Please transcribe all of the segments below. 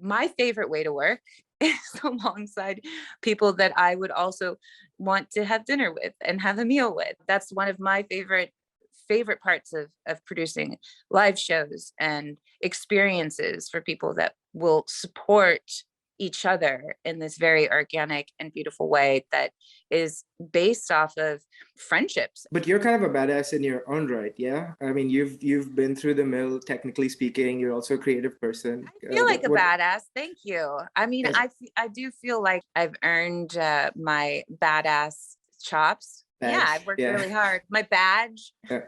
my favorite way to work is alongside people that I would also want to have dinner with and have a meal with. That's one of my favorite parts of producing live shows and experiences for people that will support each other in this very organic and beautiful way that is based off of friendships. But you're kind of a badass in your own right, yeah? I mean, you've been through the mill, technically speaking. You're also a creative person. I feel like a What? badass. Thank you. I mean, Yes, I do feel like I've earned my badass chops. Yeah, I've badge. worked Yeah. really hard. My badge. Yeah.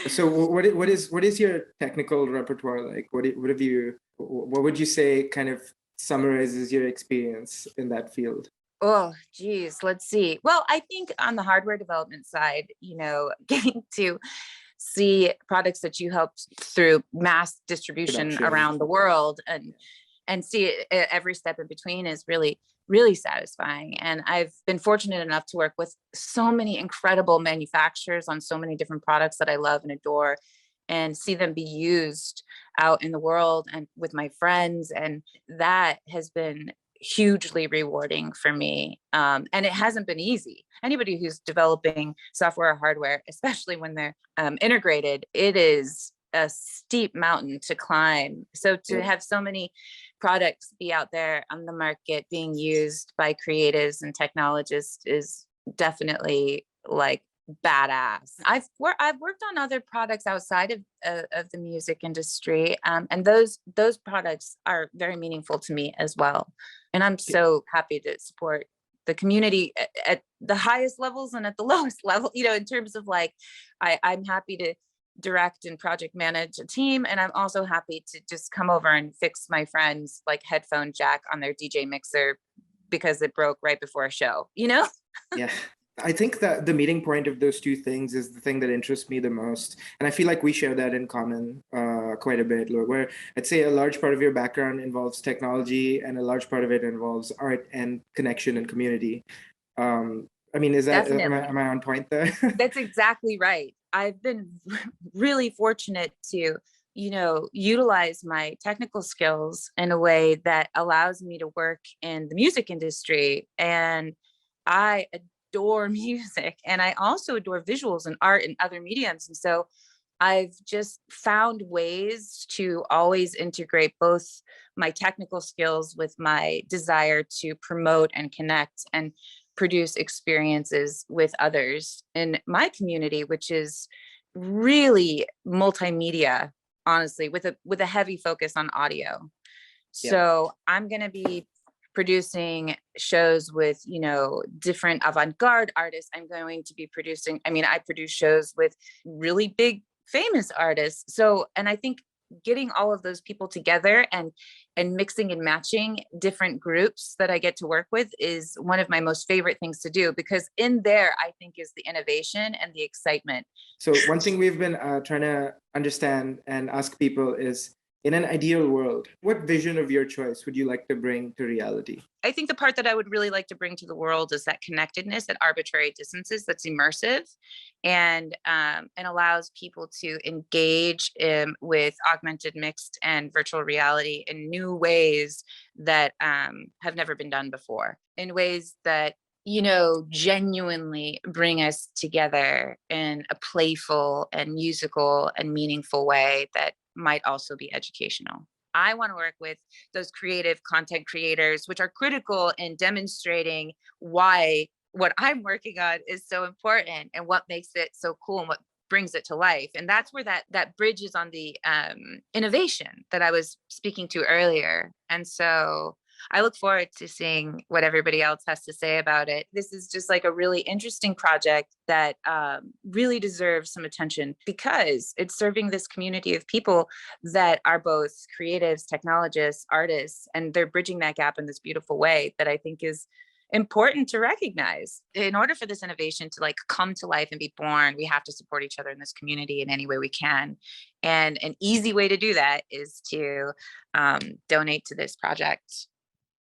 So what is your technical repertoire like? What have you? What would you say kind of summarizes your experience in that field? Oh, geez. Let's see. Well, I think on the hardware development side, getting to see products that you helped through mass distribution Production. around the world and see it every step in between is really really satisfying. And I've been fortunate enough to work with so many incredible manufacturers on so many different products that I love and adore, and see them be used out in the world and with my friends, and that has been hugely rewarding for me. And it hasn't been easy. Anybody who's developing software or hardware, especially when they're integrated, it is a steep mountain to climb. So to Yep. have so many products be out there on the market being used by creatives and technologists is definitely like badass. I've worked on other products outside of the music industry, and those products are very meaningful to me as well. And I'm so happy to support the community at the highest levels and at the lowest level. In terms of like, I'm happy to direct and project manage a team, and I'm also happy to just come over and fix my friends like headphone jack on their DJ mixer because it broke right before a show. Yeah. I think that the meeting point of those two things is the thing that interests me the most. And I feel like we share that in common quite a bit, where I'd say a large part of your background involves technology and a large part of it involves art and connection and community. I mean, am Definitely. I on point there? That's exactly right. I've been really fortunate to, utilize my technical skills in a way that allows me to work in the music industry. And I adore music, and I also adore visuals and art and other mediums. And so I've just found ways to always integrate both my technical skills with my desire to promote and connect and produce experiences with others in my community, which is really multimedia, honestly, with a heavy focus on audio. Yeah. So I'm going to be producing shows with, different avant-garde artists. I'm going to be I produce shows with really big famous artists. So, and I think getting all of those people together and mixing and matching different groups that I get to work with is one of my most favorite things to do, because in there I think is the innovation and the excitement. So one thing we've been trying to understand and ask people is, in an ideal world, what vision of your choice would you like to bring to reality? I think the part that I would really like to bring to the world is that connectedness at arbitrary distances that's immersive and allows people to engage with augmented, mixed, and virtual reality in new ways that have never been done before, in ways that genuinely bring us together in a playful and musical and meaningful way that might also be educational. I want to work with those creative content creators, which are critical in demonstrating why what I'm working on is so important and what makes it so cool and what brings it to life. And that's where that bridges on the innovation that I was speaking to earlier. And so I look forward to seeing what everybody else has to say about it. This is just like a really interesting project that really deserves some attention because it's serving this community of people that are both creatives, technologists, artists, and they're bridging that gap in this beautiful way that I think is important to recognize. In order for this innovation to like come to life and be born, we have to support each other in this community in any way we can. And an easy way to do that is to donate to this project.